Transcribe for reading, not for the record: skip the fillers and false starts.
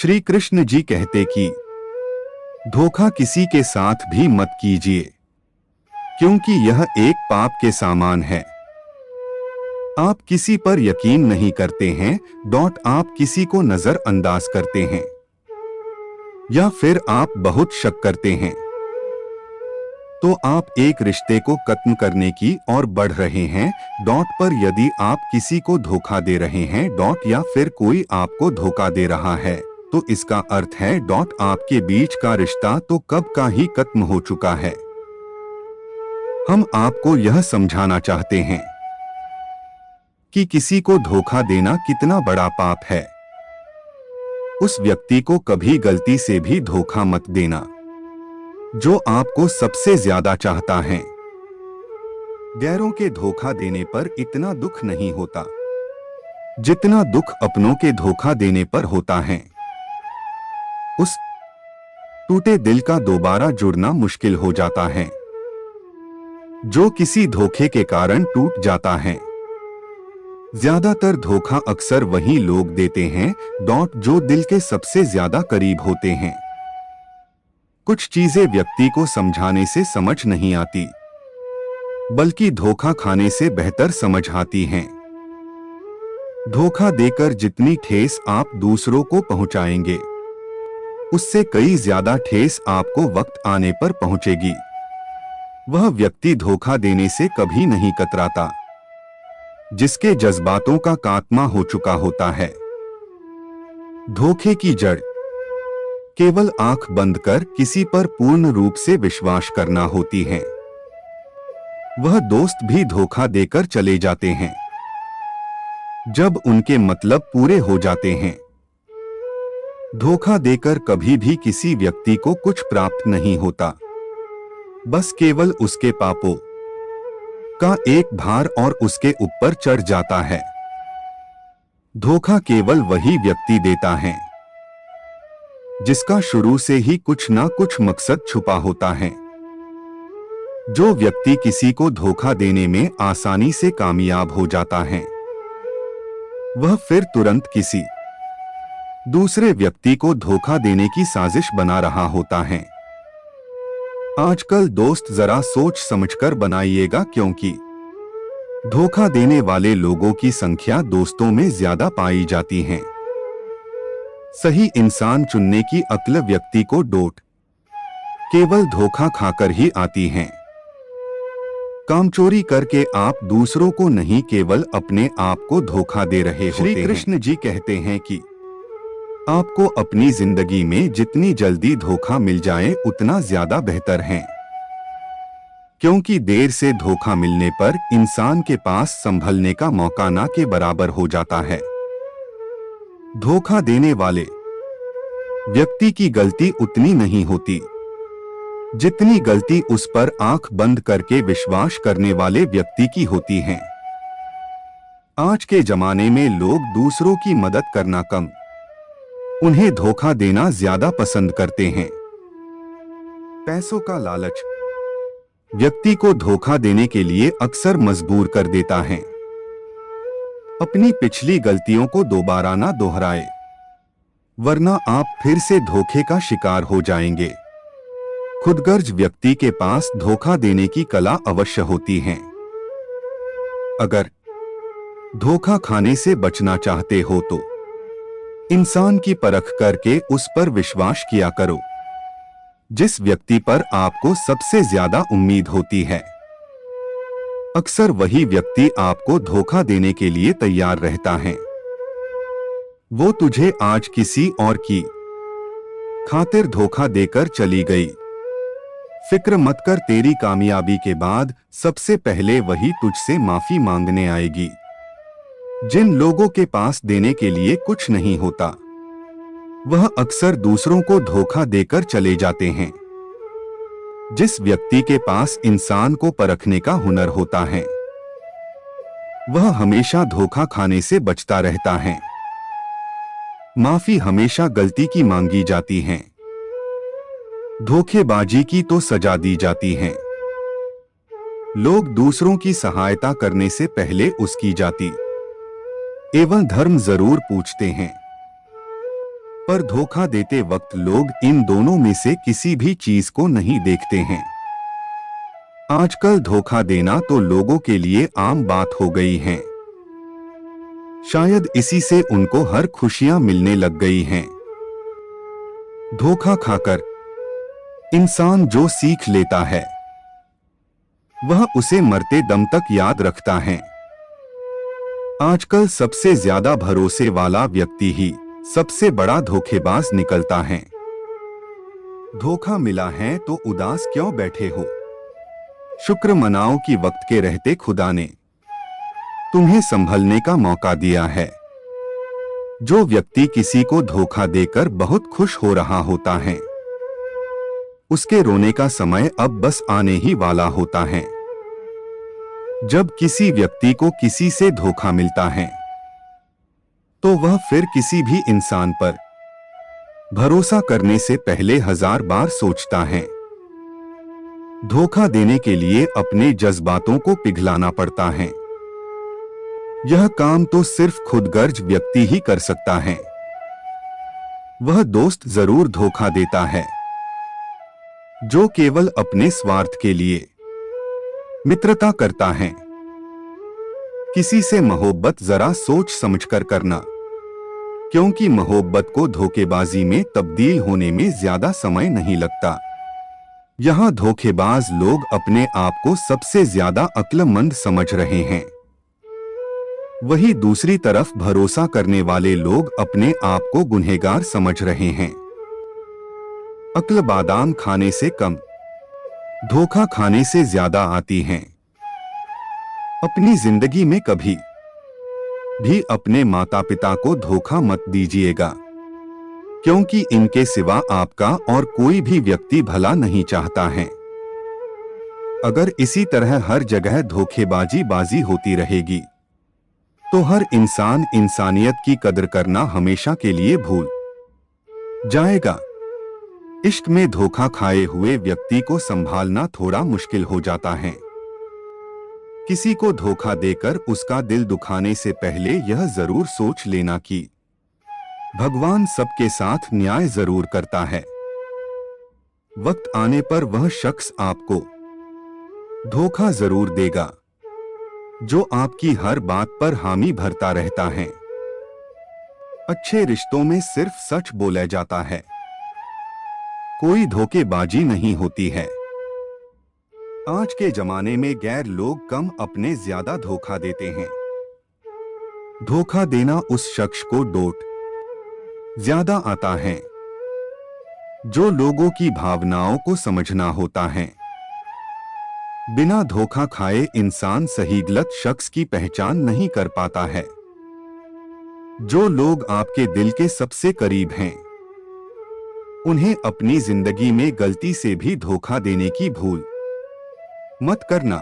श्री कृष्ण जी कहते कि धोखा किसी के साथ भी मत कीजिए, क्योंकि यह एक पाप के समान है। आप किसी पर यकीन नहीं करते हैं, आप किसी को नजरअंदाज करते हैं, या फिर आप बहुत शक करते हैं, तो आप एक रिश्ते को खत्म करने की ओर बढ़ रहे हैं। पर यदि आप किसी को धोखा दे रहे हैं या फिर कोई आपको धोखा दे रहा है, तो इसका अर्थ है आपके बीच का रिश्ता तो कब का ही खत्म हो चुका है। हम आपको यह समझाना चाहते हैं कि किसी को धोखा देना कितना बड़ा पाप है। उस व्यक्ति को कभी गलती से भी धोखा मत देना जो आपको सबसे ज्यादा चाहता है। गैरों के धोखा देने पर इतना दुख नहीं होता जितना दुख अपनों के धोखा देने पर होता है। उस टूटे दिल का दोबारा जुड़ना मुश्किल हो जाता है जो किसी धोखे के कारण टूट जाता है। ज्यादातर धोखा अक्सर वही लोग देते हैं जो दिल के सबसे ज्यादा करीब होते हैं। कुछ चीजें व्यक्ति को समझाने से समझ नहीं आती, बल्कि धोखा खाने से बेहतर समझ आती हैं। धोखा देकर जितनी ठेस आप दूसरों को पहुंचाएंगे, उससे कई ज्यादा ठेस आपको वक्त आने पर पहुंचेगी। वह व्यक्ति धोखा देने से कभी नहीं कतराता जिसके जज्बातों का खात्मा हो चुका होता है। धोखे की जड़ केवल आंख बंद कर किसी पर पूर्ण रूप से विश्वास करना होती है। वह दोस्त भी धोखा देकर चले जाते हैं जब उनके मतलब पूरे हो जाते हैं। धोखा देकर कभी भी किसी व्यक्ति को कुछ प्राप्त नहीं होता, बस केवल उसके पापों का एक भार और उसके ऊपर चढ़ जाता है। धोखा केवल वही व्यक्ति देता है जिसका शुरू से ही कुछ ना कुछ मकसद छुपा होता है। जो व्यक्ति किसी को धोखा देने में आसानी से कामयाब हो जाता है, वह फिर तुरंत किसी दूसरे व्यक्ति को धोखा देने की साजिश बना रहा होता है। आजकल दोस्त जरा सोच समझकर बनाइएगा, क्योंकि धोखा देने वाले लोगों की संख्या दोस्तों में ज्यादा पाई जाती है। सही इंसान चुनने की अक्ल व्यक्ति को केवल धोखा खाकर ही आती है। कामचोरी करके आप दूसरों को नहीं, केवल अपने आप को धोखा दे रहे होते हैं। श्री कृष्ण जी कहते हैं कि आपको अपनी जिंदगी में जितनी जल्दी धोखा मिल जाए उतना ज्यादा बेहतर है, क्योंकि देर से धोखा मिलने पर इंसान के पास संभलने का मौका ना के बराबर हो जाता है। धोखा देने वाले व्यक्ति की गलती उतनी नहीं होती जितनी गलती उस पर आंख बंद करके विश्वास करने वाले व्यक्ति की होती है। आज के जमाने में लोग दूसरों की मदद करना कम, उन्हें धोखा देना ज्यादा पसंद करते हैं। पैसों का लालच व्यक्ति को धोखा देने के लिए अक्सर मजबूर कर देता है। अपनी पिछली गलतियों को दोबारा ना दोहराए, वरना आप फिर से धोखे का शिकार हो जाएंगे। खुदगर्ज व्यक्ति के पास धोखा देने की कला अवश्य होती है। अगर धोखा खाने से बचना चाहते हो तो इंसान की परख करके उस पर विश्वास किया करो जिस व्यक्ति पर आपको सबसे ज्यादा उम्मीद होती है। अक्सर वही व्यक्ति आपको धोखा देने के लिए तैयार रहता है। वो तुझे आज किसी और की खातिर धोखा देकर चली गई, फिक्र मत कर, तेरी कामयाबी के बाद सबसे पहले वही तुझसे माफी मांगने आएगी। जिन लोगों के पास देने के लिए कुछ नहीं होता, वह अक्सर दूसरों को धोखा देकर चले जाते हैं। जिस व्यक्ति के पास इंसान को परखने का हुनर होता है, वह हमेशा धोखा खाने से बचता रहता है। माफी हमेशा गलती की मांगी जाती है, धोखेबाजी की तो सजा दी जाती है। लोग दूसरों की सहायता करने से पहले उसकी जाति एवं धर्म जरूर पूछते हैं। पर धोखा देते वक्त लोग इन दोनों में से किसी भी चीज को नहीं देखते हैं। आजकल धोखा देना तो लोगों के लिए आम बात हो गई है। शायद इसी से उनको हर खुशियां मिलने लग गई हैं। धोखा खाकर इंसान जो सीख लेता है वह उसे मरते दम तक याद रखता है। आजकल सबसे ज्यादा भरोसे वाला व्यक्ति ही सबसे बड़ा धोखेबाज निकलता है। धोखा मिला है तो उदास क्यों बैठे हो? शुक्र मनाओ कि वक्त के रहते खुदा ने तुम्हें संभलने का मौका दिया है। जो व्यक्ति किसी को धोखा देकर बहुत खुश हो रहा होता है उसके रोने का समय अब बस आने ही वाला होता है। जब किसी व्यक्ति को किसी से धोखा मिलता है तो वह फिर किसी भी इंसान पर भरोसा करने से पहले 1000 बार सोचता है। धोखा देने के लिए अपने जज्बातों को पिघलाना पड़ता है। यह काम तो सिर्फ खुदगर्ज व्यक्ति ही कर सकता है। वह दोस्त जरूर धोखा देता है जो केवल अपने स्वार्थ के लिए मित्रता करता है। किसी से मोहब्बत जरा सोच समझकर करना, क्योंकि मोहब्बत को धोखेबाजी में तब्दील होने में ज्यादा समय नहीं लगता। यहाँ धोखेबाज लोग अपने आप को सबसे ज्यादा अक्लमंद समझ रहे हैं, वही दूसरी तरफ भरोसा करने वाले लोग अपने आप को गुनहगार समझ रहे हैं। अक्ल बादाम खाने से कम, धोखा खाने से ज्यादा आती हैं। अपनी जिंदगी में कभी भी अपने माता पिता को धोखा मत दीजिएगा, क्योंकि इनके सिवा आपका और कोई भी व्यक्ति भला नहीं चाहता है। अगर इसी तरह हर जगह धोखेबाजी होती रहेगी तो हर इंसान इंसानियत की कदर करना हमेशा के लिए भूल जाएगा। इश्क में धोखा खाए हुए व्यक्ति को संभालना थोड़ा मुश्किल हो जाता है। किसी को धोखा देकर उसका दिल दुखाने से पहले यह जरूर सोच लेना कि भगवान सबके साथ न्याय जरूर करता है। वक्त आने पर वह शख्स आपको धोखा जरूर देगा जो आपकी हर बात पर हामी भरता रहता है। अच्छे रिश्तों में सिर्फ सच बोला जाता है, कोई धोखेबाजी नहीं होती है। आज के जमाने में गैर लोग कम अपने ज्यादा धोखा देते हैं। धोखा देना उस शख्स को डोट ज्यादा आता है जो लोगों की भावनाओं को समझना होता है। बिना धोखा खाए इंसान सही गलत शख्स की पहचान नहीं कर पाता है। जो लोग आपके दिल के सबसे करीब हैं उन्हें अपनी जिंदगी में गलती से भी धोखा देने की भूल मत करना।